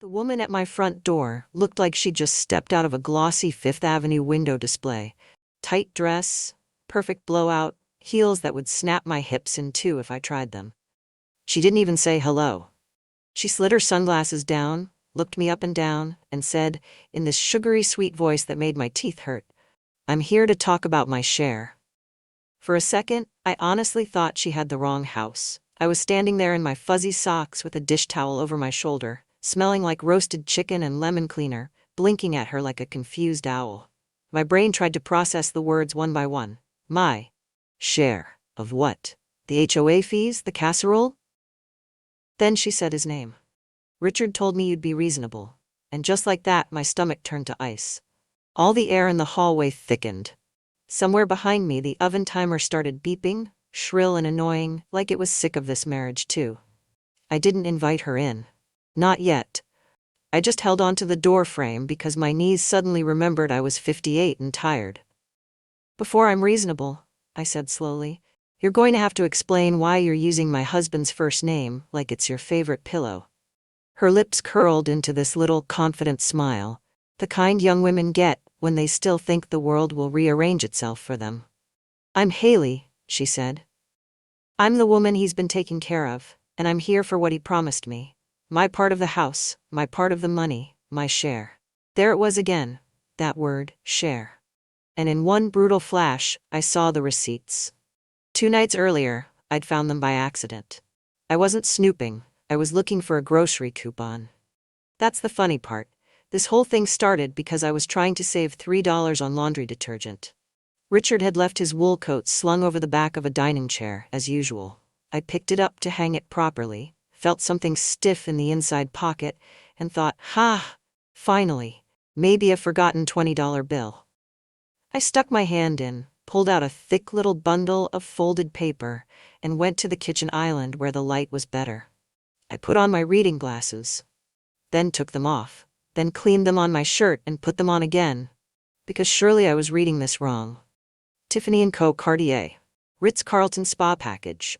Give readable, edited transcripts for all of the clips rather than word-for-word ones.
The woman at my front door looked like she'd just stepped out of a glossy Fifth Avenue window display. Tight dress, perfect blowout, heels that would snap my hips in two if I tried them. She didn't even say hello. She slid her sunglasses down, looked me up and down, and said, in this sugary sweet voice that made my teeth hurt, "I'm here to talk about my share." For a second, I honestly thought she had the wrong house. I was standing there in my fuzzy socks with a dish towel over my shoulder, smelling like roasted chicken and lemon cleaner, blinking at her like a confused owl. My brain tried to process the words one by one. My share of what? The HOA fees? The casserole? Then she said his name. "Richard told me you'd be reasonable." And just like that, my stomach turned to ice. All the air in the hallway thickened. Somewhere behind me, the oven timer started beeping, shrill and annoying, like it was sick of this marriage too. I didn't invite her in. Not yet. I just held on to the door frame because my knees suddenly remembered I was 58 and tired. "Before I'm reasonable," I said slowly, "you're going to have to explain why you're using my husband's first name like it's your favorite pillow." Her lips curled into this little confident smile, the kind young women get when they still think the world will rearrange itself for them. "I'm Haley," she said. "I'm the woman he's been taking care of, and I'm here for what he promised me. My part of the house, my part of the money, my share." There it was again, that word, share. And in one brutal flash, I saw the receipts. 2 nights earlier, I'd found them by accident. I wasn't snooping, I was looking for a grocery coupon. That's the funny part. This whole thing started because I was trying to save $3 on laundry detergent. Richard had left his wool coat slung over the back of a dining chair, as usual. I picked it up to hang it properly, felt something stiff in the inside pocket, and thought, finally, maybe a forgotten $20 bill. I stuck my hand in, pulled out a thick little bundle of folded paper, and went to the kitchen island where the light was better. I put on my reading glasses, then took them off, then cleaned them on my shirt and put them on again, because surely I was reading this wrong. Tiffany & Co. Cartier. Ritz-Carlton spa package.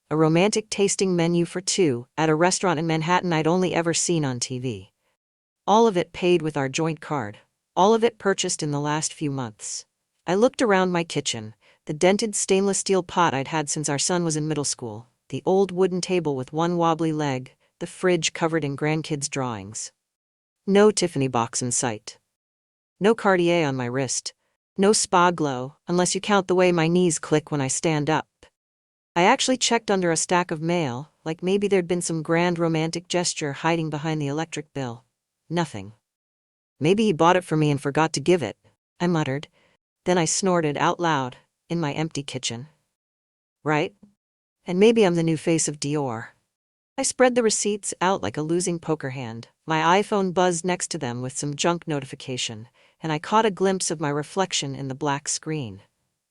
A romantic tasting menu for 2 at a restaurant in Manhattan I'd only ever seen on TV. All of it paid with our joint card. All of it purchased in the last few months. I looked around my kitchen, the dented stainless steel pot I'd had since our son was in middle school, the old wooden table with one wobbly leg, the fridge covered in grandkids' drawings. No Tiffany box in sight. No Cartier on my wrist. No spa glow, unless you count the way my knees click when I stand up. I actually checked under a stack of mail, like maybe there'd been some grand romantic gesture hiding behind the electric bill. Nothing. "Maybe he bought it for me and forgot to give it," I muttered. Then I snorted out loud, in my empty kitchen. Right? And maybe I'm the new face of Dior. I spread the receipts out like a losing poker hand. My iPhone buzzed next to them with some junk notification, and I caught a glimpse of my reflection in the black screen.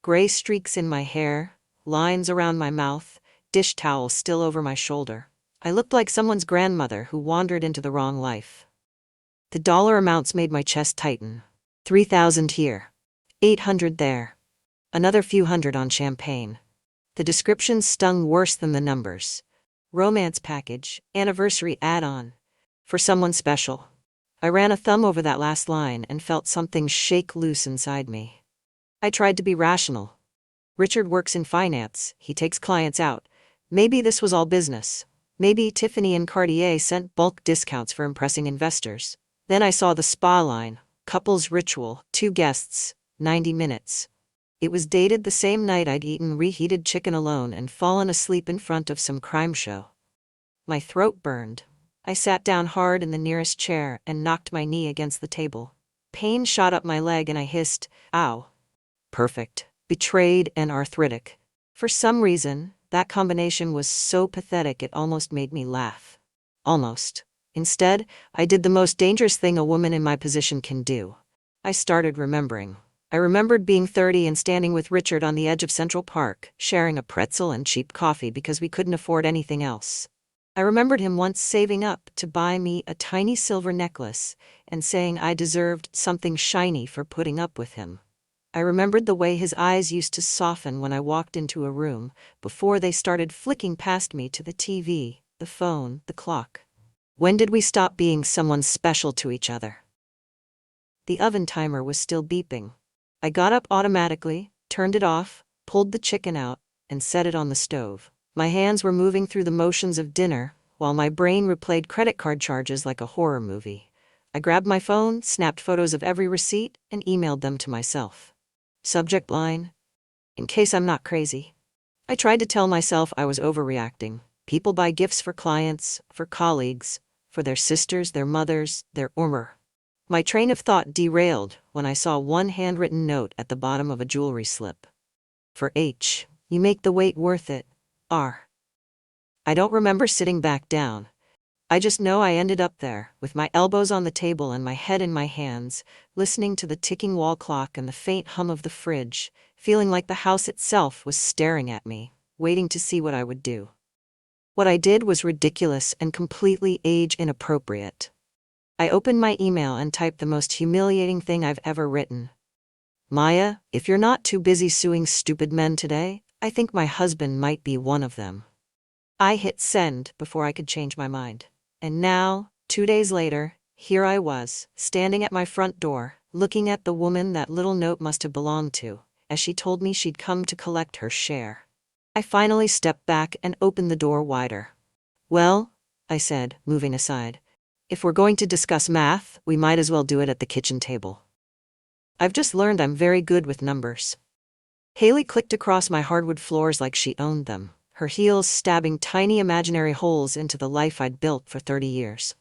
Gray streaks in my hair, lines around my mouth, dish towel still over my shoulder. I looked like someone's grandmother who wandered into the wrong life. The dollar amounts made my chest tighten. 3,000 here. 800 there. Another few hundred on champagne. The descriptions stung worse than the numbers. Romance package, anniversary add-on. For someone special. I ran a thumb over that last line and felt something shake loose inside me. I tried to be rational. Richard works in finance, he takes clients out. Maybe this was all business. Maybe Tiffany and Cartier sent bulk discounts for impressing investors. Then I saw the spa line, couples ritual, 2 guests, 90 minutes. It was dated the same night I'd eaten reheated chicken alone and fallen asleep in front of some crime show. My throat burned. I sat down hard in the nearest chair and knocked my knee against the table. Pain shot up my leg and I hissed, "Ow." Perfect. Betrayed and arthritic. For some reason, that combination was so pathetic it almost made me laugh. Almost. Instead, I did the most dangerous thing a woman in my position can do. I started remembering. I remembered being 30 and standing with Richard on the edge of Central Park, sharing a pretzel and cheap coffee because we couldn't afford anything else. I remembered him once saving up to buy me a tiny silver necklace and saying I deserved something shiny for putting up with him. I remembered the way his eyes used to soften when I walked into a room, before they started flicking past me to the TV, the phone, the clock. When did we stop being someone special to each other? The oven timer was still beeping. I got up automatically, turned it off, pulled the chicken out, and set it on the stove. My hands were moving through the motions of dinner, while my brain replayed credit card charges like a horror movie. I grabbed my phone, snapped photos of every receipt, and emailed them to myself. Subject line: in case I'm not crazy. I tried to tell myself I was overreacting. People buy gifts for clients, for colleagues, for their sisters, their mothers, their Umr. My train of thought derailed when I saw one handwritten note at the bottom of a jewelry slip. For H, you make the wait worth it. R. I don't remember sitting back down. I just know I ended up there, with my elbows on the table and my head in my hands, listening to the ticking wall clock and the faint hum of the fridge, feeling like the house itself was staring at me, waiting to see what I would do. What I did was ridiculous and completely age inappropriate. I opened my email and typed the most humiliating thing I've ever written. Maya, if you're not too busy suing stupid men today, I think my husband might be one of them. I hit send before I could change my mind. And now, 2 days later, here I was, standing at my front door, looking at the woman that little note must have belonged to, as she told me she'd come to collect her share. I finally stepped back and opened the door wider. Well, I said, moving aside, if we're going to discuss math, we might as well do it at the kitchen table. I've just learned I'm very good with numbers. Haley clicked across my hardwood floors like she owned them, her heels stabbing tiny imaginary holes into the life I'd built for 30 years.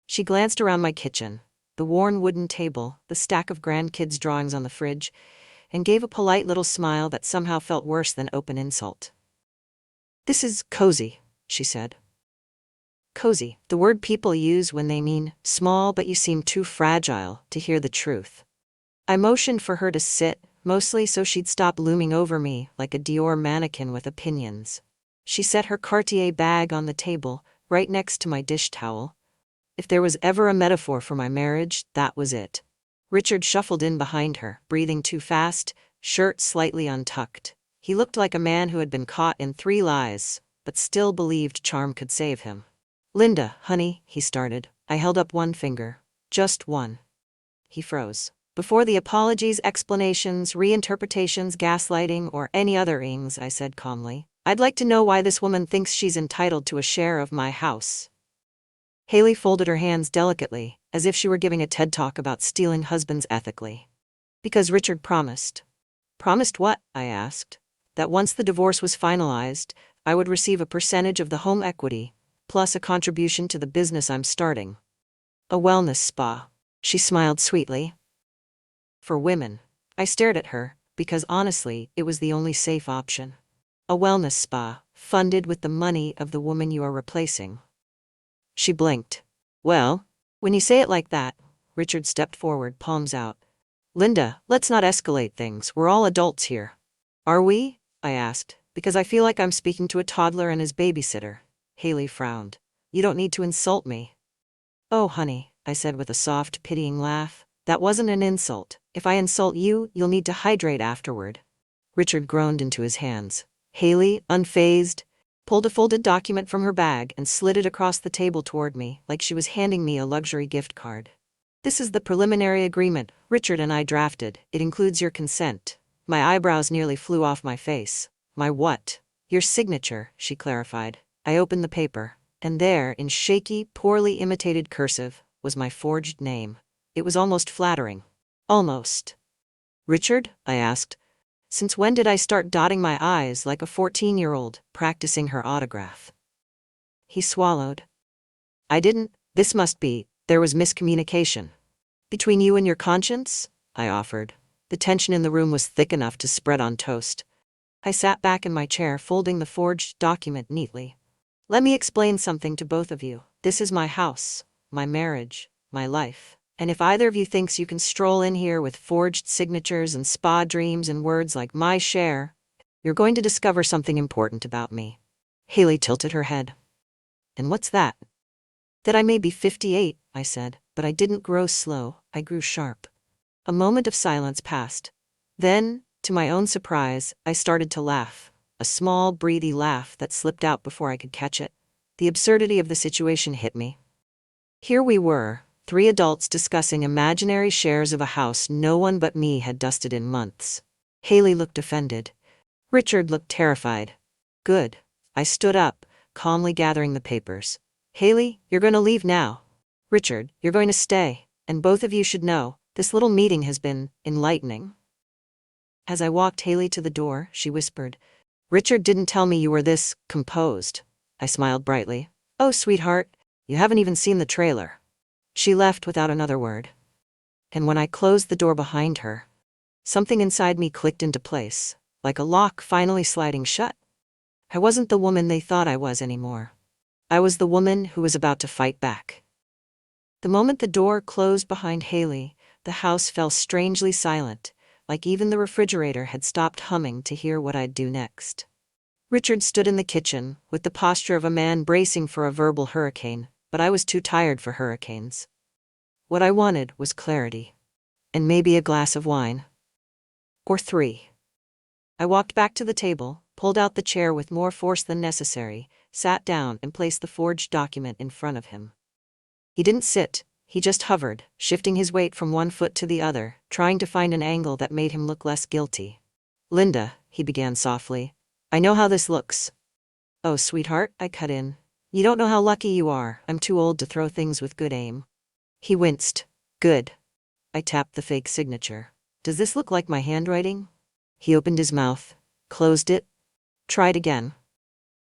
She glanced around my kitchen, the worn wooden table, the stack of grandkids' drawings on the fridge, and gave a polite little smile that somehow felt worse than open insult. This is cozy, she said. Cozy, the word people use when they mean small but you seem too fragile to hear the truth. I motioned for her to sit, mostly so she'd stop looming over me like a Dior mannequin with opinions. She set her Cartier bag on the table, right next to my dish towel. If there was ever a metaphor for my marriage, that was it. Richard shuffled in behind her, breathing too fast, shirt slightly untucked. He looked like a man who had been caught in 3 lies, but still believed charm could save him. Linda, honey, he started. I held up one finger. Just one. He froze. Before the apologies, explanations, reinterpretations, gaslighting, or any other ings, I said calmly, I'd like to know why this woman thinks she's entitled to a share of my house. Haley folded her hands delicately, as if she were giving a TED talk about stealing husbands ethically. Because Richard promised. Promised what? I asked. That once the divorce was finalized, I would receive a percentage of the home equity, plus a contribution to the business I'm starting. A wellness spa. She smiled sweetly. For women. I stared at her, because honestly, it was the only safe option. A wellness spa, funded with the money of the woman you are replacing. She blinked. Well, when you say it like that, Richard stepped forward, palms out. Linda, let's not escalate things, we're all adults here. Are we? I asked, because I feel like I'm speaking to a toddler and his babysitter. Haley frowned. You don't need to insult me. Oh, honey, I said with a soft, pitying laugh. That wasn't an insult. If I insult you, you'll need to hydrate afterward. Richard groaned into his hands. Haley, unfazed, pulled a folded document from her bag and slid it across the table toward me, like she was handing me a luxury gift card. This is the preliminary agreement Richard and I drafted. It includes your consent. My eyebrows nearly flew off my face. My what? Your signature, she clarified. I opened the paper, and there, in shaky, poorly imitated cursive, was my forged name. It was almost flattering. Almost. Richard? I asked. Since when did I start dotting my I's like a 14-year-old, practicing her autograph? He swallowed. I didn't. There was miscommunication. Between you and your conscience? I offered. The tension in the room was thick enough to spread on toast. I sat back in my chair, folding the forged document neatly. Let me explain something to both of you. This is my house, my marriage, my life. And if either of you thinks you can stroll in here with forged signatures and spa dreams and words like my share, you're going to discover something important about me. Haley tilted her head. And what's that? That I may be 58, I said, but I didn't grow slow, I grew sharp. A moment of silence passed. Then, to my own surprise, I started to laugh. A small, breathy laugh that slipped out before I could catch it. The absurdity of the situation hit me. Here we were, three adults discussing imaginary shares of a house no one but me had dusted in months. Haley looked offended. Richard looked terrified. Good. I stood up, calmly gathering the papers. Haley, you're going to leave now. Richard, you're going to stay, and both of you should know, this little meeting has been enlightening. As I walked Haley to the door, she whispered, Richard didn't tell me you were this composed. I smiled brightly. Oh, sweetheart, you haven't even seen the trailer. She left without another word. And when I closed the door behind her, something inside me clicked into place, like a lock finally sliding shut. I wasn't the woman they thought I was anymore. I was the woman who was about to fight back. The moment the door closed behind Haley, the house fell strangely silent, like even the refrigerator had stopped humming to hear what I'd do next. Richard stood in the kitchen, with the posture of a man bracing for a verbal hurricane, but I was too tired for hurricanes. What I wanted was clarity. And maybe a glass of wine. Or three. I walked back to the table, pulled out the chair with more force than necessary, sat down and placed the forged document in front of him. He didn't sit, he just hovered, shifting his weight from one foot to the other, trying to find an angle that made him look less guilty. Linda, he began softly, I know how this looks. Oh, sweetheart, I cut in. You don't know how lucky you are, I'm too old to throw things with good aim. He winced. Good. I tapped the fake signature. Does this look like my handwriting? He opened his mouth, closed it, tried again.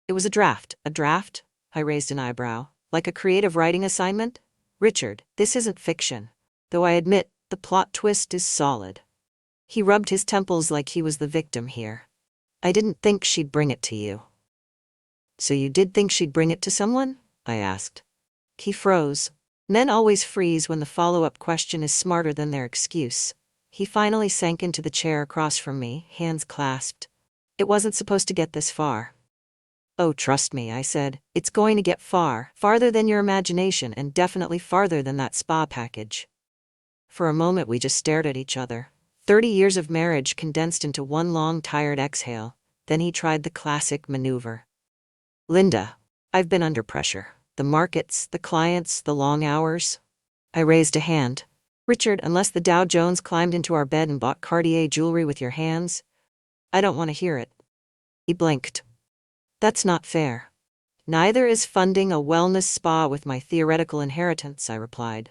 It was a draft. A draft? I raised an eyebrow. Like a creative writing assignment? Richard, this isn't fiction. Though I admit, the plot twist is solid. He rubbed his temples like he was the victim here. I didn't think she'd bring it to you. So you did think she'd bring it to someone? I asked. He froze. Men always freeze when the follow-up question is smarter than their excuse. He finally sank into the chair across from me, hands clasped. It wasn't supposed to get this far. Oh, trust me, I said. It's going to get far, farther than your imagination and definitely farther than that spa package. For a moment we just stared at each other. 30 years of marriage condensed into one long tired exhale. Then he tried the classic maneuver. Linda, I've been under pressure. The markets, the clients, the long hours. I raised a hand. Richard, unless the Dow Jones climbed into our bed and bought Cartier jewelry with your hands, I don't want to hear it. He blinked. That's not fair. Neither is funding a wellness spa with my theoretical inheritance, I replied.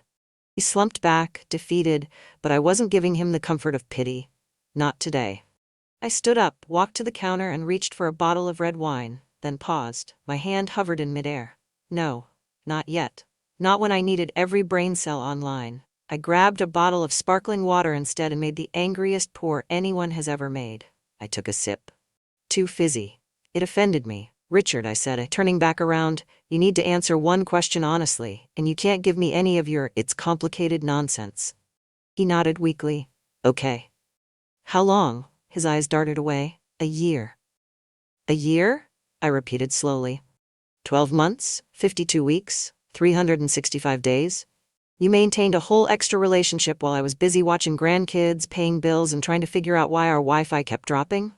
He slumped back, defeated, but I wasn't giving him the comfort of pity. Not today. I stood up, walked to the counter and reached for a bottle of red wine, then paused. My hand hovered in midair. No, not yet. Not when I needed every brain cell online. I grabbed a bottle of sparkling water instead and made the angriest pour anyone has ever made. I took a sip. Too fizzy. It offended me. Richard, I said, turning back around, you need to answer one question honestly, and you can't give me any of your "it's complicated" nonsense. He nodded weakly. Okay. How long? His eyes darted away. A year. A year? I repeated slowly. 12 months, 52 weeks, 365 days. You maintained a whole extra relationship while I was busy watching grandkids, paying bills, and trying to figure out why our Wi-Fi kept dropping?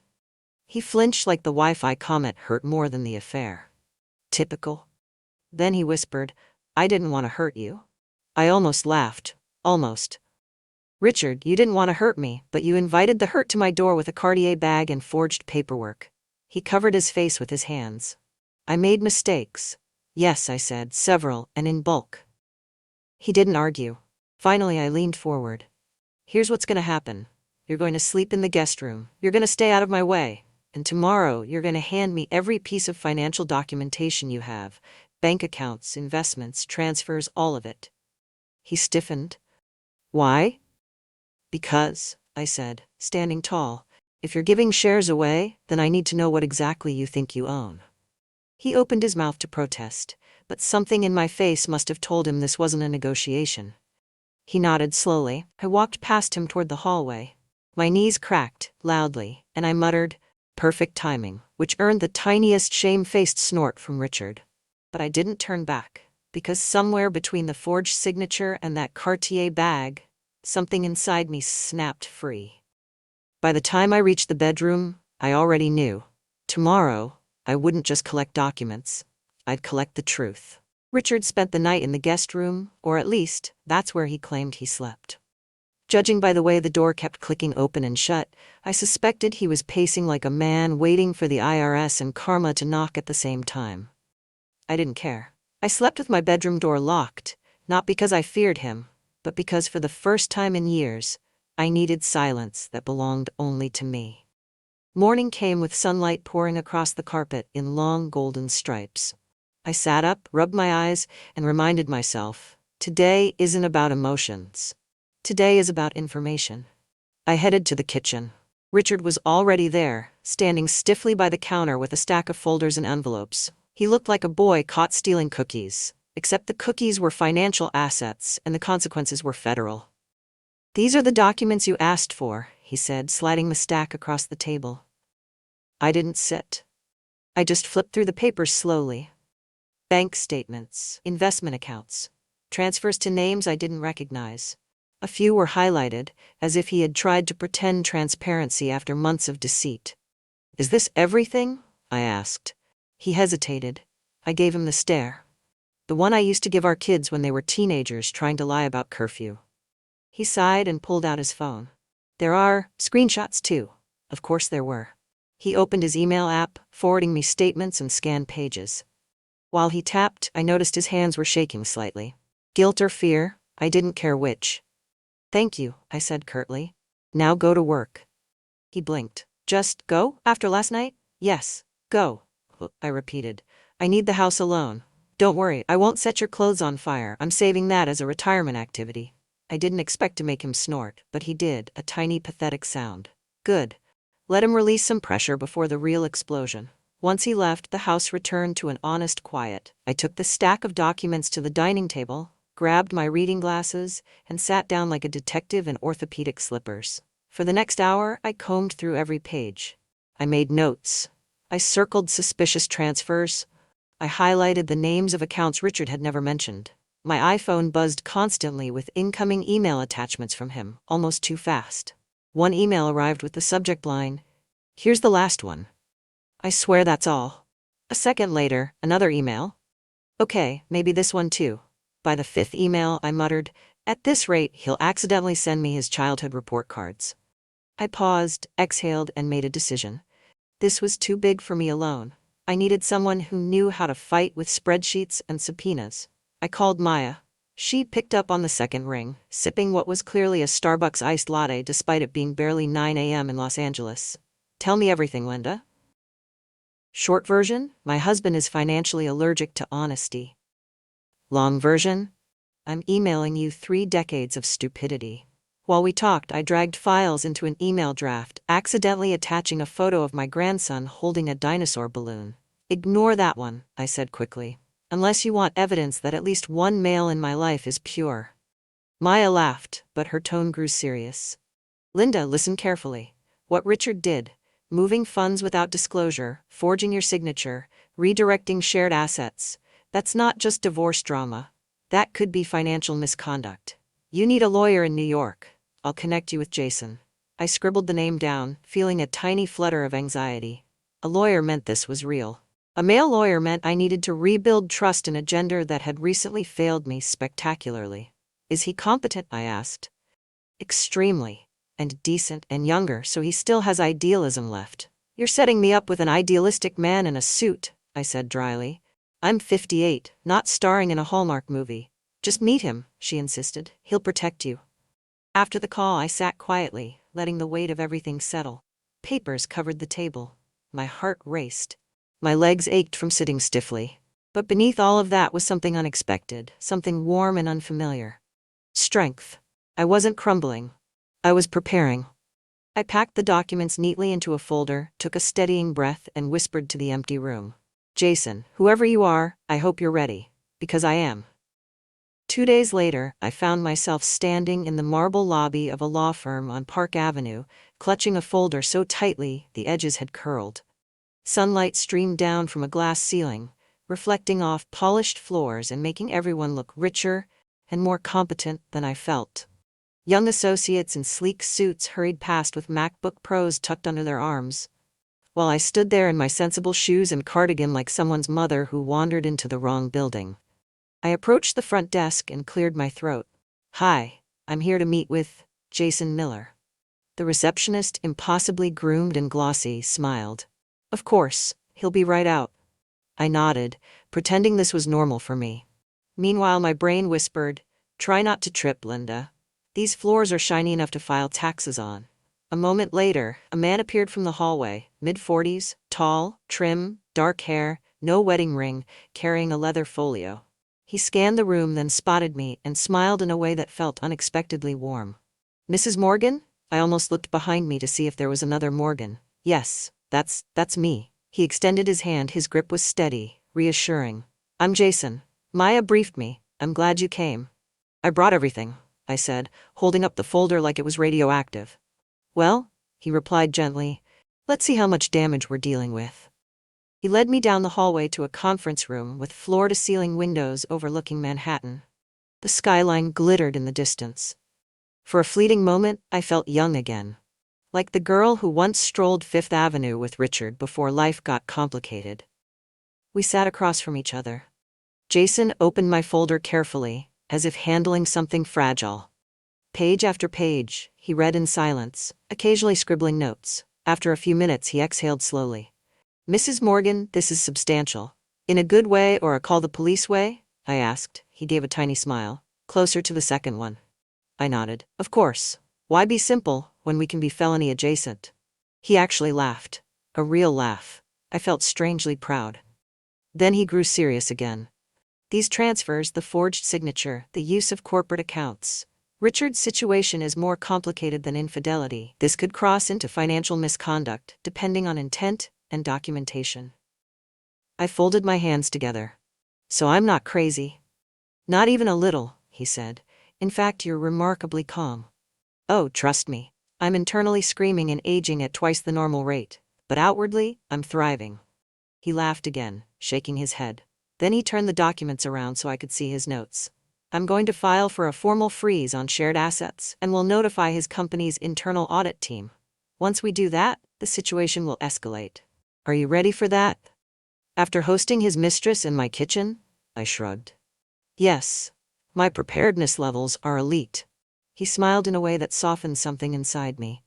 He flinched like the Wi-Fi comment hurt more than the affair. Typical. Then he whispered, I didn't want to hurt you. I almost laughed. Almost. Richard, you didn't want to hurt me, but you invited the hurt to my door with a Cartier bag and forged paperwork. He covered his face with his hands. I made mistakes. Yes, I said, several, and in bulk. He didn't argue. Finally, I leaned forward. Here's what's going to happen. You're going to sleep in the guest room. You're going to stay out of my way. And tomorrow, you're going to hand me every piece of financial documentation you have. Bank accounts, investments, transfers, all of it. He stiffened. Why? Because, I said, standing tall, if you're giving shares away, then I need to know what exactly you think you own. He opened his mouth to protest, but something in my face must have told him this wasn't a negotiation. He nodded slowly. I walked past him toward the hallway. My knees cracked, loudly, and I muttered, perfect timing, which earned the tiniest shame-faced snort from Richard. But I didn't turn back, because somewhere between the forged signature and that Cartier bag, something inside me snapped free. By the time I reached the bedroom, I already knew. Tomorrow, I wouldn't just collect documents. I'd collect the truth. Richard spent the night in the guest room, or at least, that's where he claimed he slept. Judging by the way the door kept clicking open and shut, I suspected he was pacing like a man waiting for the IRS and karma to knock at the same time. I didn't care. I slept with my bedroom door locked, not because I feared him, but because for the first time in years, I needed silence that belonged only to me. Morning came with sunlight pouring across the carpet in long golden stripes. I sat up, rubbed my eyes, and reminded myself, today isn't about emotions. Today is about information. I headed to the kitchen. Richard was already there, standing stiffly by the counter with a stack of folders and envelopes. He looked like a boy caught stealing cookies, except the cookies were financial assets and the consequences were federal. "These are the documents you asked for," he said, sliding the stack across the table. I didn't sit. I just flipped through the papers slowly. Bank statements, investment accounts, transfers to names I didn't recognize. A few were highlighted, as if he had tried to pretend transparency after months of deceit. "Is this everything?" I asked. He hesitated. I gave him the stare. "The one I used to give our kids when they were teenagers trying to lie about curfew." He sighed and pulled out his phone. "There are screenshots too." Of course there were. He opened his email app, forwarding me statements and scanned pages. While he tapped, I noticed his hands were shaking slightly. Guilt or fear, I didn't care which. "Thank you," I said curtly. "Now go to work." He blinked. "Just go, after last night?" "Yes, go," I repeated. "I need the house alone. Don't worry, I won't set your clothes on fire. I'm saving that as a retirement activity." I didn't expect to make him snort, but he did, a tiny pathetic sound. Good. Let him release some pressure before the real explosion. Once he left, the house returned to an honest quiet. I took the stack of documents to the dining table, grabbed my reading glasses, and sat down like a detective in orthopedic slippers. For the next hour, I combed through every page. I made notes. I circled suspicious transfers. I highlighted the names of accounts Richard had never mentioned. My iPhone buzzed constantly with incoming email attachments from him, almost too fast. One email arrived with the subject line, "Here's the last one." I swear that's all. A second later, another email. "Okay, maybe this one too." By the fifth email, I muttered, "At this rate, he'll accidentally send me his childhood report cards." I paused, exhaled, and made a decision. This was too big for me alone. I needed someone who knew how to fight with spreadsheets and subpoenas. I called Maya. She picked up on the second ring, sipping what was clearly a Starbucks iced latte despite it being barely 9 a.m. in Los Angeles. "Tell me everything, Linda." Short version, my husband is financially allergic to honesty. Long version, I'm emailing you 3 decades of stupidity. While we talked, I dragged files into an email draft, accidentally attaching a photo of my grandson holding a dinosaur balloon. "Ignore that one," I said quickly. "Unless you want evidence that at least one male in my life is pure." Maya laughed, but her tone grew serious. "Linda, listen carefully. What Richard did, moving funds without disclosure, forging your signature, redirecting shared assets, that's not just divorce drama. That could be financial misconduct. You need a lawyer in New York. I'll connect you with Jason." I scribbled the name down, feeling a tiny flutter of anxiety. A lawyer meant this was real. A male lawyer meant I needed to rebuild trust in a gender that had recently failed me spectacularly. "Is he competent?" I asked. "Extremely. And decent and younger, so he still has idealism left." "You're setting me up with an idealistic man in a suit," I said dryly. "I'm 58, not starring in a Hallmark movie." "Just meet him," she insisted. "He'll protect you." After the call, I sat quietly, letting the weight of everything settle. Papers covered the table. My heart raced. My legs ached from sitting stiffly. But beneath all of that was something unexpected, something warm and unfamiliar. Strength. I wasn't crumbling. I was preparing. I packed the documents neatly into a folder, took a steadying breath, and whispered to the empty room. "Jason, whoever you are, I hope you're ready. Because I am." 2 days later, I found myself standing in the marble lobby of a law firm on Park Avenue, clutching a folder so tightly the edges had curled. Sunlight streamed down from a glass ceiling, reflecting off polished floors and making everyone look richer and more competent than I felt. Young associates in sleek suits hurried past with MacBook Pros tucked under their arms, while I stood there in my sensible shoes and cardigan like someone's mother who wandered into the wrong building. I approached the front desk and cleared my throat. "Hi, I'm here to meet with Jason Miller." The receptionist, impossibly groomed and glossy, smiled. "Of course, he'll be right out." I nodded, pretending this was normal for me. Meanwhile, my brain whispered, "Try not to trip, Linda. These floors are shiny enough to file taxes on." A moment later, a man appeared from the hallway, mid-40s, tall, trim, dark hair, no wedding ring, carrying a leather folio. He scanned the room, then spotted me and smiled in a way that felt unexpectedly warm. "Mrs. Morgan?" I almost looked behind me to see if there was another Morgan. "Yes, that's me." He extended his hand, his grip was steady, reassuring. "I'm Jason. Maya briefed me. I'm glad you came." "I brought everything," I said, holding up the folder like it was radioactive. "Well," he replied gently, "let's see how much damage we're dealing with." He led me down the hallway to a conference room with floor-to-ceiling windows overlooking Manhattan. The skyline glittered in the distance. For a fleeting moment, I felt young again. Like the girl who once strolled Fifth Avenue with Richard before life got complicated. We sat across from each other. Jason opened my folder carefully, as if handling something fragile. Page after page, he read in silence, occasionally scribbling notes. After a few minutes, he exhaled slowly. "Mrs. Morgan, this is substantial." "In a good way or a call the police way?" I asked. He gave a tiny smile. "Closer to the second one." I nodded. "Of course. Why be simple when we can be felony adjacent?" He actually laughed. A real laugh. I felt strangely proud. Then he grew serious again. "These transfers, the forged signature, the use of corporate accounts. Richard's situation is more complicated than infidelity. This could cross into financial misconduct, depending on intent and documentation." I folded my hands together. "So I'm not crazy?" "Not even a little," he said. "In fact, you're remarkably calm." "Oh, trust me. I'm internally screaming and aging at twice the normal rate. But outwardly, I'm thriving." He laughed again, shaking his head. Then he turned the documents around so I could see his notes. "I'm going to file for a formal freeze on shared assets and will notify his company's internal audit team. Once we do that, the situation will escalate." "Are you ready for that?" "After hosting his mistress in my kitchen?" I shrugged. "Yes. My preparedness levels are elite." He smiled in a way that softened something inside me.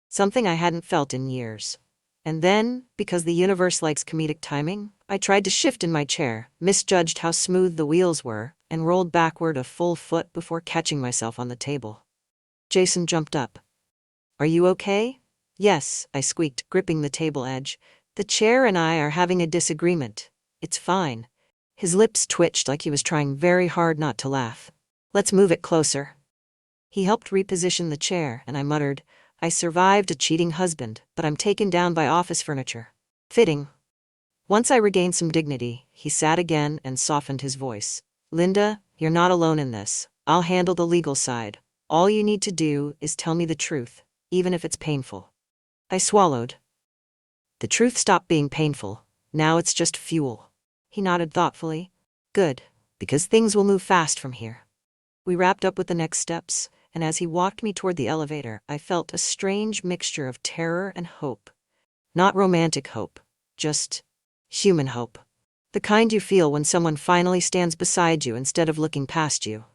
Something I hadn't felt in years. And then, because the universe likes comedic timing, I tried to shift in my chair, misjudged how smooth the wheels were, and rolled backward a full foot before catching myself on the table. Jason jumped up. "Are you okay?" "Yes," I squeaked, gripping the table edge. "The chair and I are having a disagreement. It's fine." His lips twitched like he was trying very hard not to laugh. "Let's move it closer." He helped reposition the chair, and I muttered, "I survived a cheating husband, but I'm taken down by office furniture." Fitting. Once I regained some dignity, he sat again and softened his voice. "Linda, you're not alone in this. I'll handle the legal side. All you need to do is tell me the truth, even if it's painful." I swallowed. The truth stopped being painful. Now it's just fuel. He nodded thoughtfully. "Good, because things will move fast from here." We wrapped up with the next steps, and as he walked me toward the elevator, I felt a strange mixture of terror and hope. Not romantic hope, just human hope. The kind you feel when someone finally stands beside you instead of looking past you.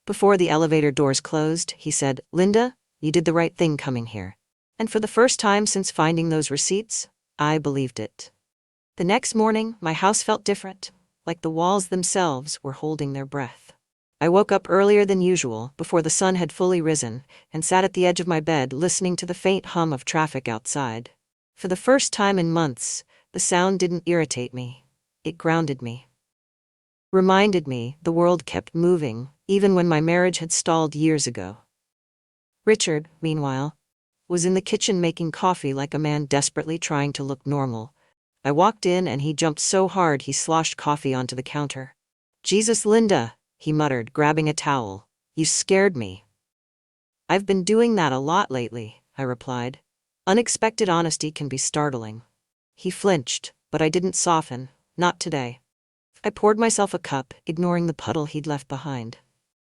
Before the elevator doors closed, he said, "Linda, you did the right thing coming here." And for the first time since finding those receipts, I believed it. The next morning, my house felt different, like the walls themselves were holding their breath. I woke up earlier than usual, before the sun had fully risen, and sat at the edge of my bed listening to the faint hum of traffic outside. For the first time in months, the sound didn't irritate me. It grounded me. Reminded me the world kept moving, even when my marriage had stalled years ago. Richard, meanwhile, was in the kitchen making coffee like a man desperately trying to look normal. I walked in and he jumped so hard he sloshed coffee onto the counter. "Jesus, Linda," he muttered, grabbing a towel. "You scared me." "I've been doing that a lot lately," I replied. Unexpected honesty can be startling. He flinched, but I didn't soften, not today. I poured myself a cup, ignoring the puddle he'd left behind.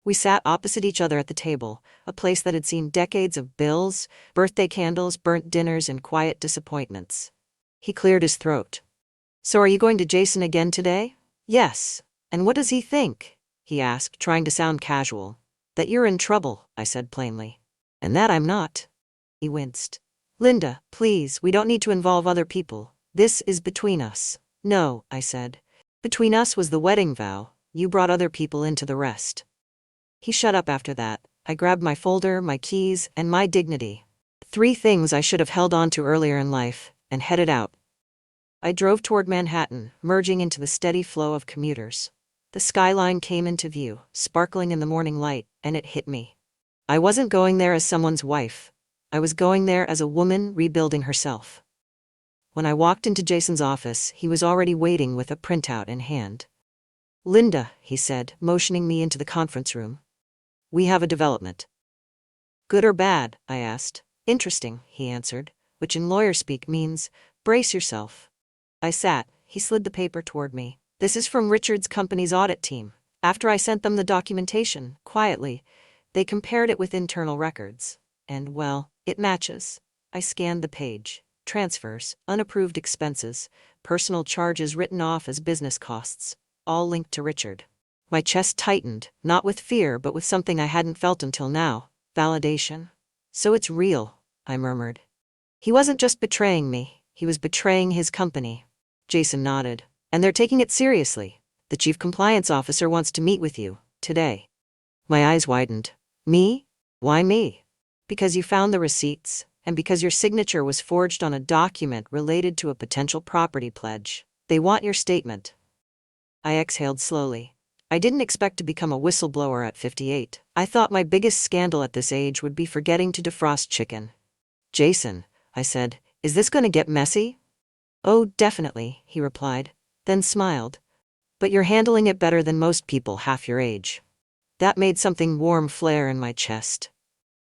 We sat opposite each other at the table, a place that had seen decades of bills, birthday candles, burnt dinners, and quiet disappointments. He cleared his throat. "So are you going to Jason again today?" "Yes. And what does he think?" he asked, trying to sound casual. That you're in trouble, I said plainly. And that I'm not. He winced. Linda, please, we don't need to involve other people. This is between us. No, I said. Between us was the wedding vow. You brought other people into the rest. He shut up after that. I grabbed my folder, my keys, and my dignity. 3 things I should have held on to earlier in life, and headed out. I drove toward Manhattan, merging into the steady flow of commuters. The skyline came into view, sparkling in the morning light, and it hit me. I wasn't going there as someone's wife. I was going there as a woman rebuilding herself. When I walked into Jason's office, he was already waiting with a printout in hand. Linda, he said, motioning me into the conference room. We have a development. Good or bad? I asked. Interesting, he answered, which in lawyer speak means, brace yourself. I sat. He slid the paper toward me. This is from Richard's company's audit team. After I sent them the documentation, quietly, they compared it with internal records. And, well, it matches. I scanned the page. Transfers, unapproved expenses, personal charges written off as business costs, all linked to Richard. My chest tightened, not with fear but with something I hadn't felt until now, validation. So it's real, I murmured. He wasn't just betraying me, he was betraying his company. Jason nodded. And they're taking it seriously. The chief compliance officer wants to meet with you, today. My eyes widened. Me? Why me? Because you found the receipts, and because your signature was forged on a document related to a potential property pledge. They want your statement. I exhaled slowly. I didn't expect to become a whistleblower at 58. I thought my biggest scandal at this age would be forgetting to defrost chicken. Jason, I said, is this going to get messy? Oh, definitely, he replied, then smiled. But you're handling it better than most people half your age. That made something warm flare in my chest.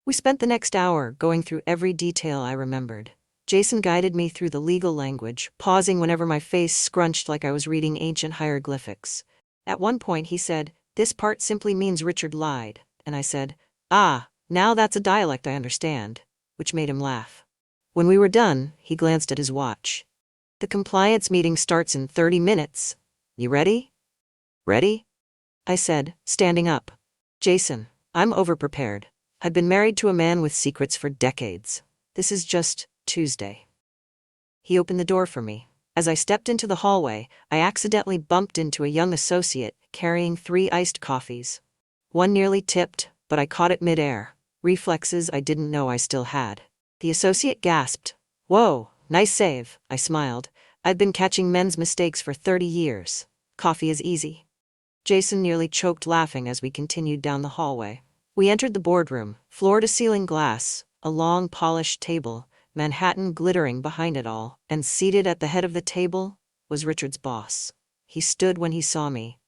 We spent the next hour going through every detail I remembered. Jason guided me through the legal language, pausing whenever my face scrunched like I was reading ancient hieroglyphics. At one point he said, "This part simply means Richard lied," and I said, "Ah, now that's a dialect I understand," which made him laugh. When we were done, he glanced at his watch. "The compliance meeting starts in 30 minutes. You ready?" "Ready?" I said, standing up. "Jason, I'm overprepared. I've been married to a man with secrets for decades. This is just Tuesday." He opened the door for me. As I stepped into the hallway, I accidentally bumped into a young associate carrying 3 iced coffees. One nearly tipped, but I caught it midair. Reflexes I didn't know I still had. The associate gasped. "Whoa, nice save," I smiled. I'd been catching men's mistakes for 30 years. Coffee is easy. Jason nearly choked laughing as we continued down the hallway. We entered the boardroom, floor-to-ceiling glass, a long polished table, Manhattan glittering behind it all, and seated at the head of the table was Richard's boss. He stood when he saw me.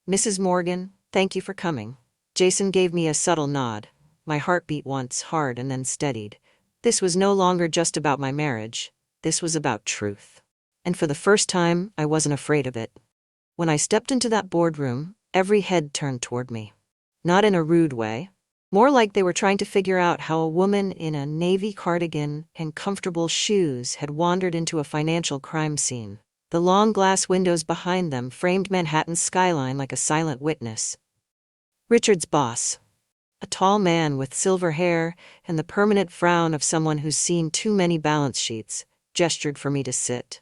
"Mrs. Morgan, thank you for coming." Jason gave me a subtle nod. My heart beat once hard and then steadied. This was no longer just about my marriage. This was about truth. And for the first time, I wasn't afraid of it. When I stepped into that boardroom, every head turned toward me. Not in a rude way. More like they were trying to figure out how a woman in a navy cardigan and comfortable shoes had wandered into a financial crime scene. The long glass windows behind them framed Manhattan's skyline like a silent witness. Richard's boss. A tall man with silver hair and the permanent frown of someone who's seen too many balance sheets, gestured for me to sit.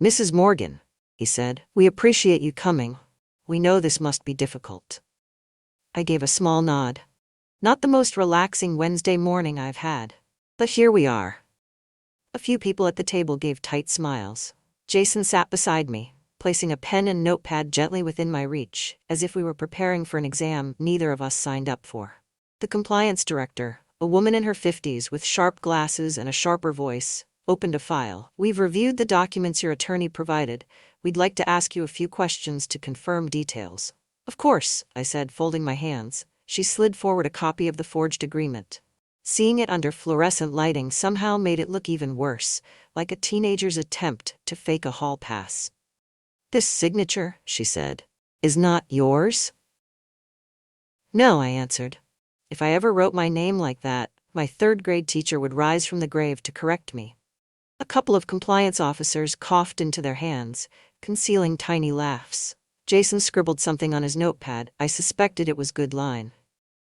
"Mrs. Morgan," he said, "we appreciate you coming. We know this must be difficult." I gave a small nod. Not the most relaxing Wednesday morning I've had. But here we are. A few people at the table gave tight smiles. Jason sat beside me, placing a pen and notepad gently within my reach, as if we were preparing for an exam neither of us signed up for. The compliance director, a woman in her 50s with sharp glasses and a sharper voice, opened a file. "We've reviewed the documents your attorney provided. We'd like to ask you a few questions to confirm details." "Of course," I said, folding my hands. She slid forward a copy of the forged agreement. Seeing it under fluorescent lighting somehow made it look even worse, like a teenager's attempt to fake a hall pass. "This signature," she said, "is not yours?" "No," I answered. If I ever wrote my name like that, my 3rd-grade teacher would rise from the grave to correct me. A couple of compliance officers coughed into their hands, concealing tiny laughs. Jason scribbled something on his notepad. I suspected it was good line.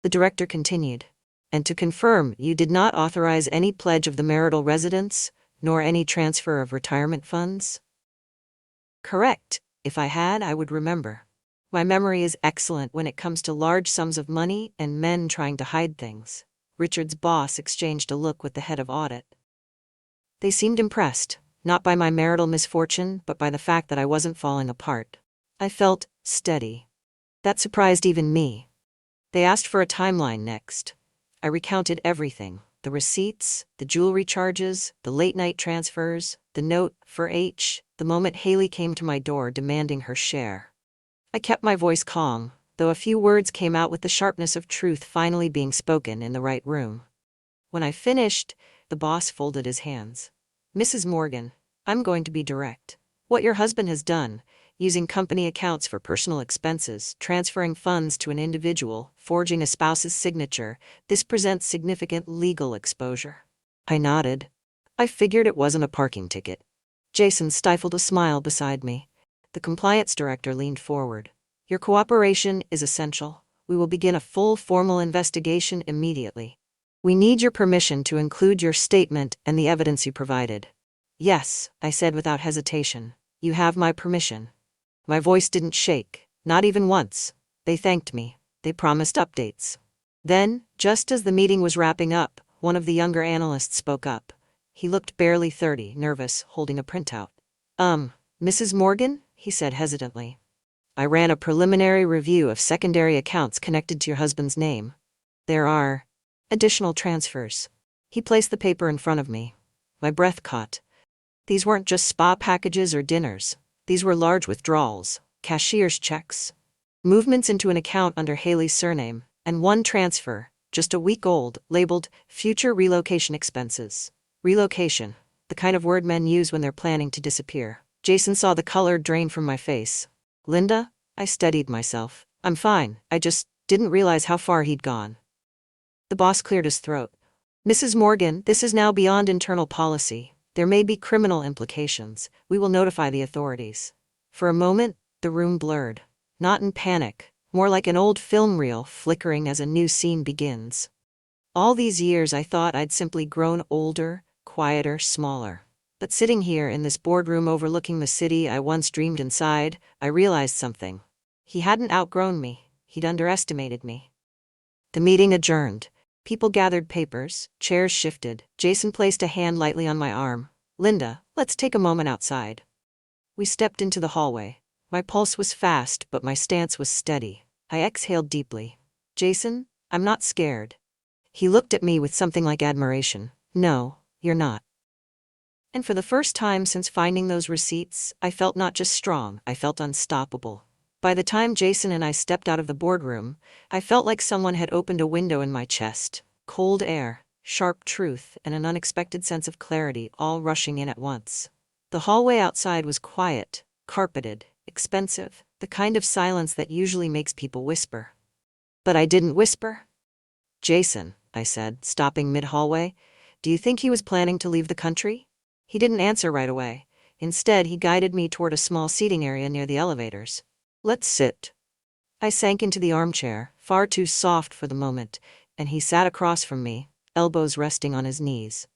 The director continued. And to confirm, you did not authorize any pledge of the marital residence, nor any transfer of retirement funds? Correct. If I had, I would remember. My memory is excellent when it comes to large sums of money and men trying to hide things. Richard's boss exchanged a look with the head of audit. They seemed impressed, not by my marital misfortune, but by the fact that I wasn't falling apart. I felt steady. That surprised even me. They asked for a timeline next. I recounted everything: the receipts, the jewelry charges, the late-night transfers, the note for H, the moment Haley came to my door demanding her share. I kept my voice calm, though a few words came out with the sharpness of truth finally being spoken in the right room. When I finished, the boss folded his hands. Mrs. Morgan, I'm going to be direct. What your husband has done, using company accounts for personal expenses, transferring funds to an individual, forging a spouse's signature, this presents significant legal exposure. I nodded. I figured it wasn't a parking ticket. Jason stifled a smile beside me. The compliance director leaned forward. Your cooperation is essential. We will begin a full formal investigation immediately. We need your permission to include your statement and the evidence you provided. Yes, I said without hesitation. You have my permission. My voice didn't shake, not even once. They thanked me. They promised updates. Then, just as the meeting was wrapping up, one of the younger analysts spoke up. He looked barely 30, nervous, holding a printout. Mrs. Morgan? He said hesitantly. I ran a preliminary review of secondary accounts connected to your husband's name. There are additional transfers. He placed the paper in front of me. My breath caught. These weren't just spa packages or dinners. These were large withdrawals, cashier's checks, movements into an account under Haley's surname, and one transfer, just a week old, labeled future relocation expenses. Relocation, the kind of word men use when they're planning to disappear. Jason saw the color drain from my face. Linda? I steadied myself. I'm fine, I just didn't realize how far he'd gone. The boss cleared his throat. Mrs. Morgan, this is now beyond internal policy. There may be criminal implications. We will notify the authorities. For a moment, the room blurred. Not in panic, more like an old film reel flickering as a new scene begins. All these years I thought I'd simply grown older, quieter, smaller. But sitting here in this boardroom overlooking the city I once dreamed inside, I realized something. He hadn't outgrown me. He'd underestimated me. The meeting adjourned. People gathered papers, chairs shifted. Jason placed a hand lightly on my arm. Linda, let's take a moment outside. We stepped into the hallway. My pulse was fast, but my stance was steady. I exhaled deeply. Jason, I'm not scared. He looked at me with something like admiration. No, you're not. And for the first time since finding those receipts, I felt not just strong, I felt unstoppable. By the time Jason and I stepped out of the boardroom, I felt like someone had opened a window in my chest. Cold air, sharp truth, and an unexpected sense of clarity all rushing in at once. The hallway outside was quiet, carpeted, expensive, the kind of silence that usually makes people whisper. But I didn't whisper. Jason, I said, stopping mid-hallway, do you think he was planning to leave the country? He didn't answer right away. Instead, he guided me toward a small seating area near the elevators. Let's sit. I sank into the armchair, far too soft for the moment, and he sat across from me, elbows resting on his knees.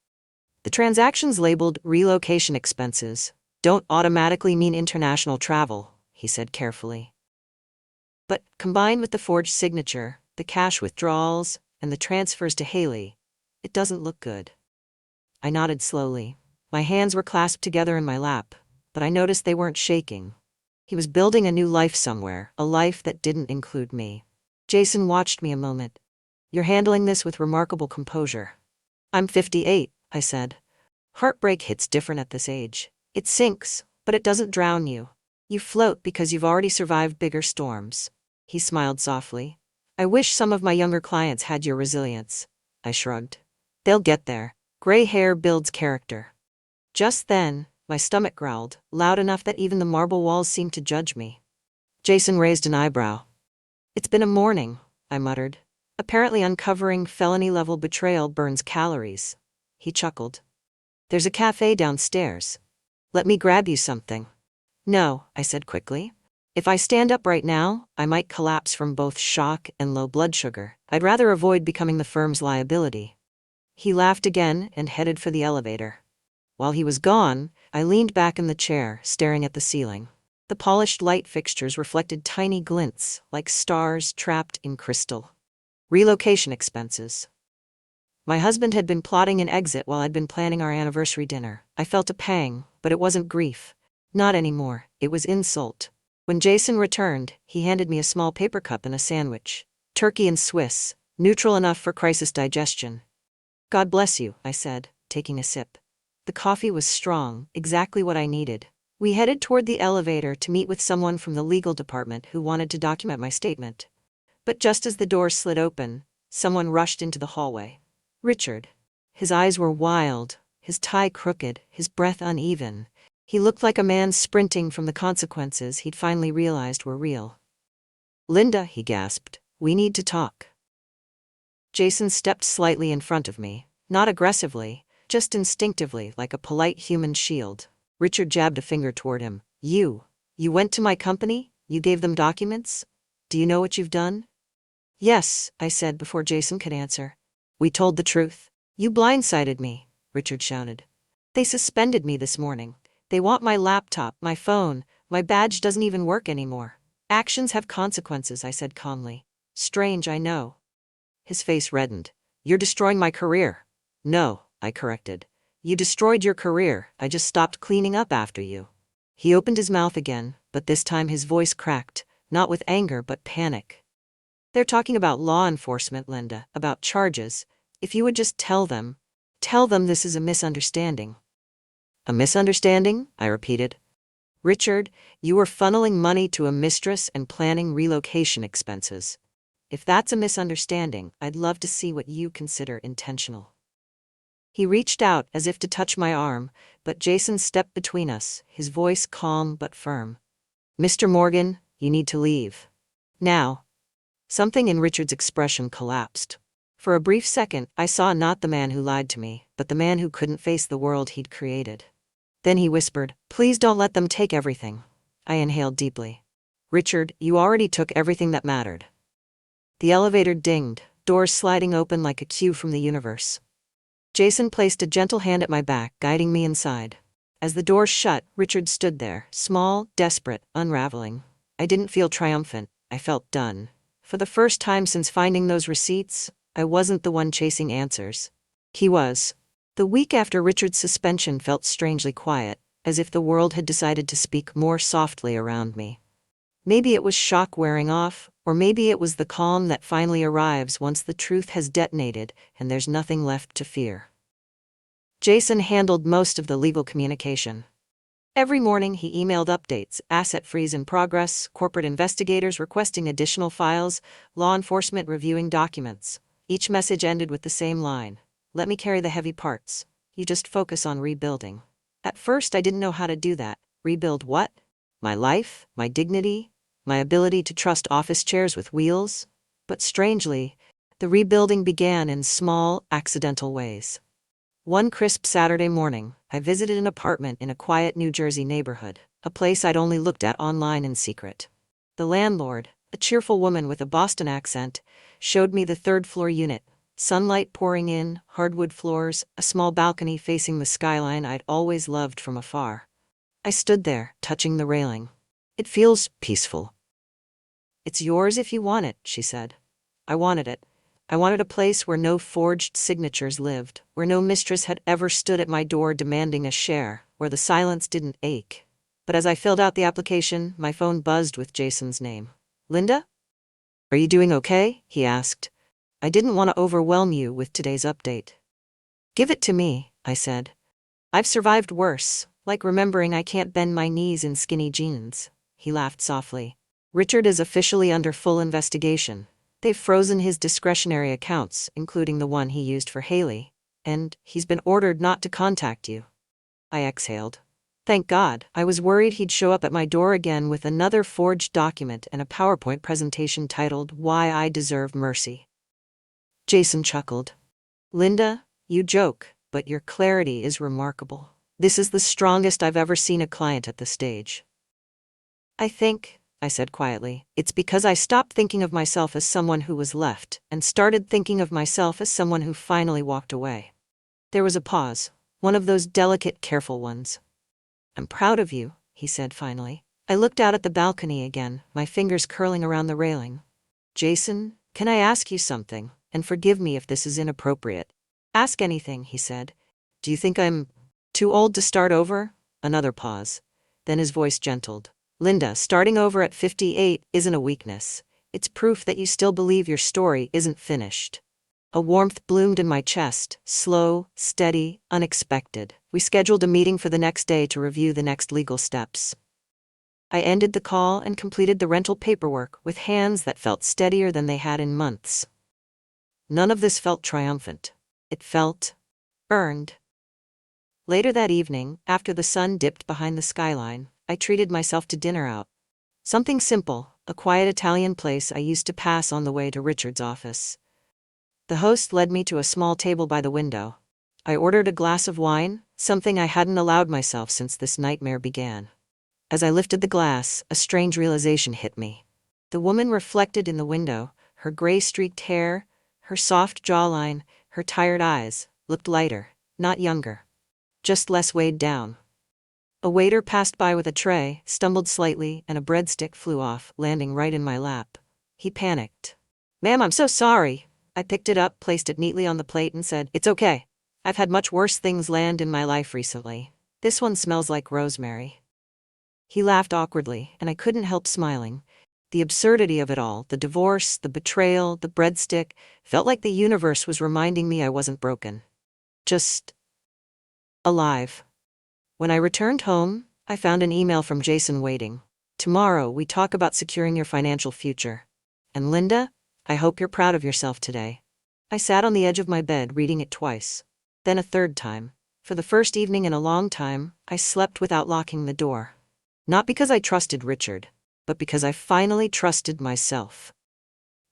The transactions labeled relocation expenses don't automatically mean international travel, he said carefully. But combined with the forged signature, the cash withdrawals, and the transfers to Haley, it doesn't look good. I nodded slowly. My hands were clasped together in my lap, but I noticed they weren't shaking. He was building a new life somewhere, a life that didn't include me. Jason watched me a moment. You're handling this with remarkable composure. I'm 58, I said. Heartbreak hits different at this age. It sinks, but it doesn't drown you. You float because you've already survived bigger storms. He smiled softly. I wish some of my younger clients had your resilience. I shrugged. They'll get there. Gray hair builds character. Just then, my stomach growled, loud enough that even the marble walls seemed to judge me. Jason raised an eyebrow. It's been a morning, I muttered. Apparently uncovering felony-level betrayal burns calories. He chuckled. There's a cafe downstairs. Let me grab you something. No, I said quickly. If I stand up right now, I might collapse from both shock and low blood sugar. I'd rather avoid becoming the firm's liability." He laughed again and headed for the elevator. While he was gone, I leaned back in the chair, staring at the ceiling. The polished light fixtures reflected tiny glints, like stars trapped in crystal. Relocation expenses. My husband had been plotting an exit while I'd been planning our anniversary dinner. I felt a pang, but it wasn't grief. Not anymore. It was insult. When Jason returned, he handed me a small paper cup and a sandwich. Turkey and Swiss, neutral enough for crisis digestion. "God bless you," I said, taking a sip. The coffee was strong, exactly what I needed. We headed toward the elevator to meet with someone from the legal department who wanted to document my statement. But just as the door slid open, someone rushed into the hallway. Richard. His eyes were wild, his tie crooked, his breath uneven. He looked like a man sprinting from the consequences he'd finally realized were real. "Linda," he gasped, "we need to talk." Jason stepped slightly in front of me, not aggressively, just instinctively, like a polite human shield. Richard jabbed a finger toward him. You went to my company? You gave them documents? Do you know what you've done?" "Yes," I said before Jason could answer. "We told the truth." "You blindsided me," Richard shouted. "They suspended me this morning. They want my laptop, my phone, my badge doesn't even work anymore." "Actions have consequences," I said calmly. "Strange, I know." His face reddened. "You're destroying my career." "No," I corrected. "You destroyed your career, I just stopped cleaning up after you." He opened his mouth again, but this time his voice cracked, not with anger but panic. "They're talking about law enforcement, Linda, about charges. If you would just tell them this is a misunderstanding." "A misunderstanding?" I repeated. "Richard, you were funneling money to a mistress and planning relocation expenses. If that's a misunderstanding, I'd love to see what you consider intentional." He reached out as if to touch my arm, but Jason stepped between us, his voice calm but firm. "Mr. Morgan, you need to leave. Now." Something in Richard's expression collapsed. For a brief second, I saw not the man who lied to me, but the man who couldn't face the world he'd created. Then he whispered, "Please don't let them take everything." I inhaled deeply. "Richard, you already took everything that mattered." The elevator dinged, doors sliding open like a cue from the universe. Jason placed a gentle hand at my back, guiding me inside. As the door shut, Richard stood there, small, desperate, unraveling. I didn't feel triumphant. I felt done. For the first time since finding those receipts, I wasn't the one chasing answers. He was. The week after Richard's suspension felt strangely quiet, as if the world had decided to speak more softly around me. Maybe it was shock wearing off, or maybe it was the calm that finally arrives once the truth has detonated and there's nothing left to fear. Jason handled most of the legal communication. Every morning he emailed updates, asset freeze in progress, corporate investigators requesting additional files, law enforcement reviewing documents. Each message ended with the same line: "Let me carry the heavy parts. You just focus on rebuilding." At first I didn't know how to do that. Rebuild what? My life? My dignity? My ability to trust office chairs with wheels? But strangely, the rebuilding began in small, accidental ways. One crisp Saturday morning, I visited an apartment in a quiet New Jersey neighborhood, a place I'd only looked at online in secret. The landlord, a cheerful woman with a Boston accent, showed me the third-floor unit. Sunlight pouring in, hardwood floors, a small balcony facing the skyline I'd always loved from afar. I stood there, touching the railing. "It feels peaceful." "It's yours if you want it," she said. I wanted it. I wanted a place where no forged signatures lived, where no mistress had ever stood at my door demanding a share, where the silence didn't ache. But as I filled out the application, my phone buzzed with Jason's name. "Linda? Are you doing okay?" he asked. "I didn't want to overwhelm you with today's update." "Give it to me," I said. "I've survived worse, like remembering I can't bend my knees in skinny jeans." He laughed softly. "Richard is officially under full investigation. They've frozen his discretionary accounts, including the one he used for Haley, and he's been ordered not to contact you." I exhaled. Thank God. I was worried he'd show up at my door again with another forged document and a PowerPoint presentation titled "Why I Deserve Mercy." Jason chuckled. "Linda, you joke, but your clarity is remarkable. This is the strongest I've ever seen a client at this stage." I I said quietly. It's because I stopped thinking of myself as someone who was left and started thinking of myself as someone who finally walked away. There was a pause, one of those delicate, careful ones. I'm proud of you, he said finally. I looked out at the balcony again, my fingers curling around the railing. Jason, can I ask you something? And forgive me if this is inappropriate. Ask anything, he said. Do you think I'm too old to start over? Another pause. Then his voice gentled. Linda, starting over at 58 isn't a weakness. It's proof that you still believe your story isn't finished. A warmth bloomed in my chest, slow, steady, unexpected. We scheduled a meeting for the next day to review the next legal steps. I ended the call and completed the rental paperwork with hands that felt steadier than they had in months. None of this felt triumphant. It felt earned. Later that evening, after the sun dipped behind the skyline, I treated myself to dinner out. Something simple, a quiet Italian place I used to pass on the way to Richard's office. The host led me to a small table by the window. I ordered a glass of wine, something I hadn't allowed myself since this nightmare began. As I lifted the glass, a strange realization hit me. The woman reflected in the window, her gray-streaked hair, her soft jawline, her tired eyes, looked lighter, not younger. Just less weighed down. A waiter passed by with a tray, stumbled slightly, and a breadstick flew off, landing right in my lap. He panicked. Ma'am, I'm so sorry. I picked it up, placed it neatly on the plate, and said, It's okay. I've had much worse things land in my life recently. This one smells like rosemary. He laughed awkwardly, and I couldn't help smiling. The absurdity of it all, the divorce, the betrayal, the breadstick, felt like the universe was reminding me I wasn't broken. Just alive. When I returned home, I found an email from Jason waiting. Tomorrow, we talk about securing your financial future. And Linda, I hope you're proud of yourself today. I sat on the edge of my bed reading it twice. Then a third time. For the first evening in a long time, I slept without locking the door. Not because I trusted Richard, but because I finally trusted myself.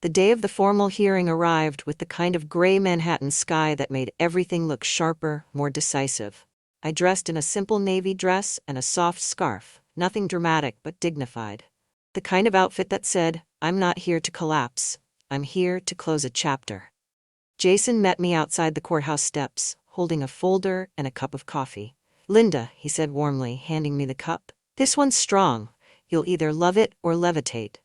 The day of the formal hearing arrived with the kind of gray Manhattan sky that made everything look sharper, more decisive. I dressed in a simple navy dress and a soft scarf, nothing dramatic but dignified. The kind of outfit that said, I'm not here to collapse, I'm here to close a chapter. Jason met me outside the courthouse steps, holding a folder and a cup of coffee. Linda, he said warmly, handing me the cup. This one's strong. You'll either love it or levitate.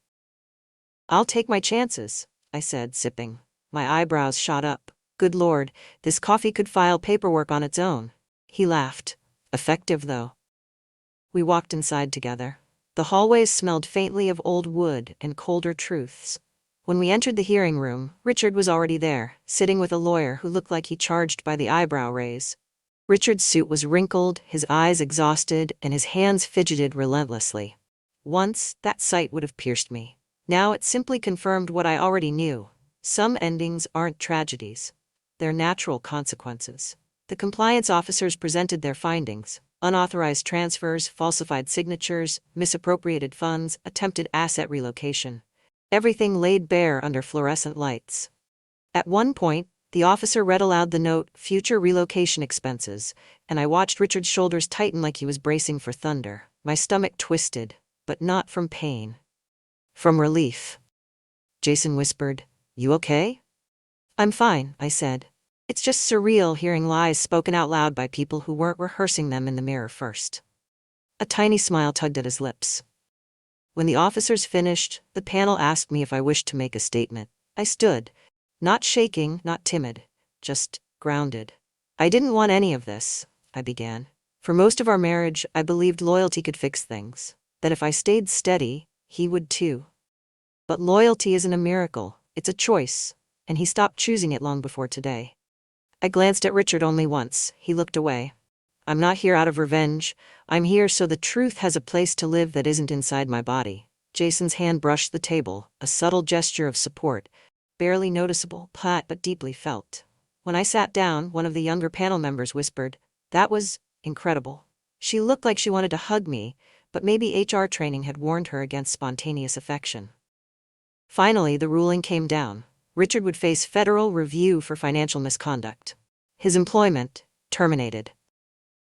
I'll take my chances, I said, sipping. My eyebrows shot up. Good Lord, this coffee could file paperwork on its own. He laughed. Effective, though. We walked inside together. The hallways smelled faintly of old wood and colder truths. When we entered the hearing room, Richard was already there, sitting with a lawyer who looked like he charged by the eyebrow raise. Richard's suit was wrinkled, his eyes exhausted, and his hands fidgeted relentlessly. Once, that sight would have pierced me. Now it simply confirmed what I already knew. Some endings aren't tragedies. They're natural consequences. The compliance officers presented their findings: unauthorized transfers, falsified signatures, misappropriated funds, attempted asset relocation. Everything laid bare under fluorescent lights. At one point, the officer read aloud the note, future relocation expenses, and I watched Richard's shoulders tighten like he was bracing for thunder. My stomach twisted, but not from pain. From relief. Jason whispered, You okay? I'm fine, I said. It's just surreal hearing lies spoken out loud by people who weren't rehearsing them in the mirror first. A tiny smile tugged at his lips. When the officers finished, the panel asked me if I wished to make a statement. I stood. Not shaking, not timid, just grounded. I didn't want any of this, I began. For most of our marriage, I believed loyalty could fix things, that if I stayed steady, he would too. But loyalty isn't a miracle, it's a choice, and he stopped choosing it long before today. I glanced at Richard only once. He looked away. I'm not here out of revenge. I'm here so the truth has a place to live that isn't inside my body. Jason's hand brushed the table, a subtle gesture of support. Barely noticeable, but deeply felt. When I sat down, one of the younger panel members whispered, That was incredible. She looked like she wanted to hug me, but maybe HR training had warned her against spontaneous affection. Finally, the ruling came down. Richard would face federal review for financial misconduct. His employment terminated.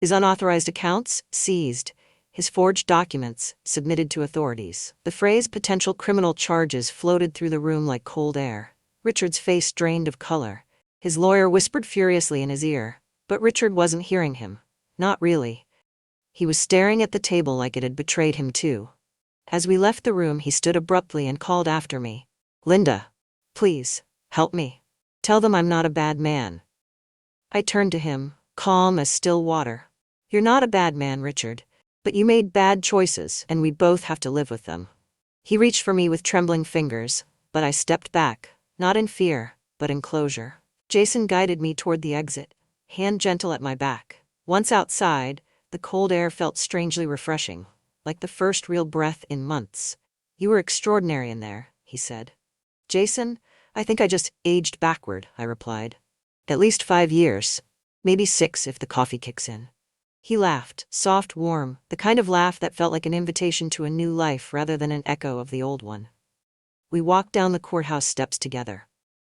His unauthorized accounts seized, his forged documents, submitted to authorities. The phrase potential criminal charges floated through the room like cold air. Richard's face drained of color. His lawyer whispered furiously in his ear, but Richard wasn't hearing him. Not really. He was staring at the table like it had betrayed him too. As we left the room, he stood abruptly and called after me. Linda, please, help me. Tell them I'm not a bad man. I turned to him, calm as still water. You're not a bad man, Richard, but you made bad choices and we both have to live with them. He reached for me with trembling fingers, but I stepped back, not in fear, but in closure. Jason guided me toward the exit, hand gentle at my back. Once outside, the cold air felt strangely refreshing, like the first real breath in months. You were extraordinary in there, he said. Jason, I think I just aged backward, I replied. At least 5 years. Maybe 6 if the coffee kicks in. He laughed, soft, warm, the kind of laugh that felt like an invitation to a new life rather than an echo of the old one. We walked down the courthouse steps together.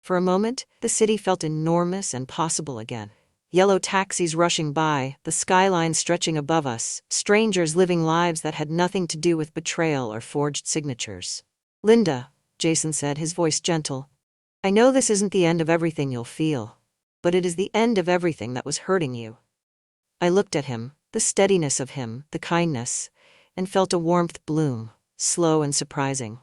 For a moment, the city felt enormous and possible again. Yellow taxis rushing by, the skyline stretching above us, strangers living lives that had nothing to do with betrayal or forged signatures. Linda, Jason said, his voice gentle, I know this isn't the end of everything you'll feel, but it is the end of everything that was hurting you. I looked at him, the steadiness of him, the kindness, and felt a warmth bloom, slow and surprising.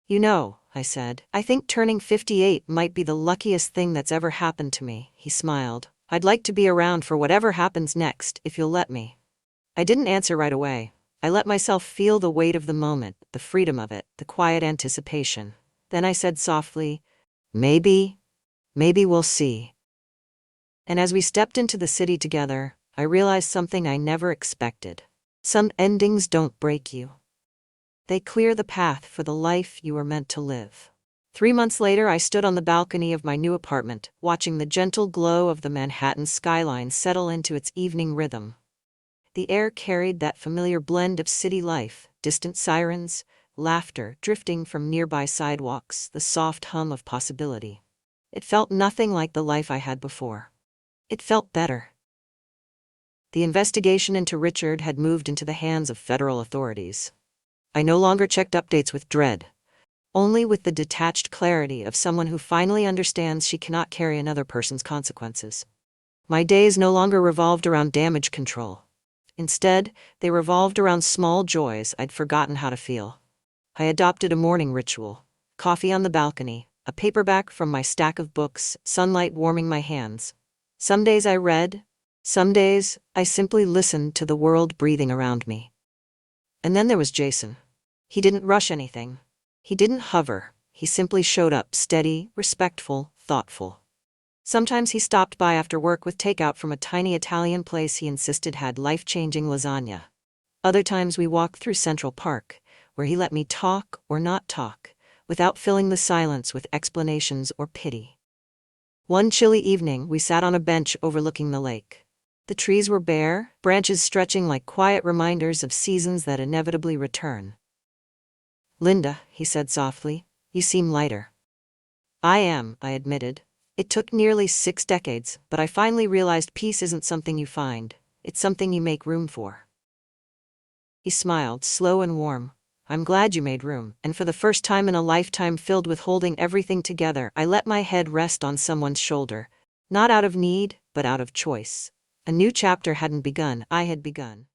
You know, I said, I think turning 58 might be the luckiest thing that's ever happened to me, he smiled. I'd like to be around for whatever happens next, if you'll let me. I didn't answer right away. I let myself feel the weight of the moment, the freedom of it, the quiet anticipation. Then I said softly, maybe we'll see. And as we stepped into the city together, I realized something I never expected. Some endings don't break you. They clear the path for the life you were meant to live. 3 months later, I stood on the balcony of my new apartment, watching the gentle glow of the Manhattan skyline settle into its evening rhythm. The air carried that familiar blend of city life, distant sirens, laughter drifting from nearby sidewalks, the soft hum of possibility. It felt nothing like the life I had before. It felt better. The investigation into Richard had moved into the hands of federal authorities. I no longer checked updates with dread, only with the detached clarity of someone who finally understands she cannot carry another person's consequences. My days no longer revolved around damage control. Instead, they revolved around small joys I'd forgotten how to feel. I adopted a morning ritual: coffee on the balcony, a paperback from my stack of books, sunlight warming my hands. Some days I read, some days I simply listened to the world breathing around me. And then there was Jason. He didn't rush anything. He didn't hover. He simply showed up, steady, respectful, thoughtful. Sometimes he stopped by after work with takeout from a tiny Italian place he insisted had life-changing lasagna. Other times we walked through Central Park, where he let me talk or not talk, without filling the silence with explanations or pity. One chilly evening, we sat on a bench overlooking the lake. The trees were bare, branches stretching like quiet reminders of seasons that inevitably return. Linda, he said softly, you seem lighter. I am, I admitted. It took nearly 6 decades, but I finally realized peace isn't something you find, it's something you make room for. He smiled, slow and warm. I'm glad you made room, and for the first time in a lifetime filled with holding everything together, I let my head rest on someone's shoulder, not out of need, but out of choice. A new chapter hadn't begun, I had begun.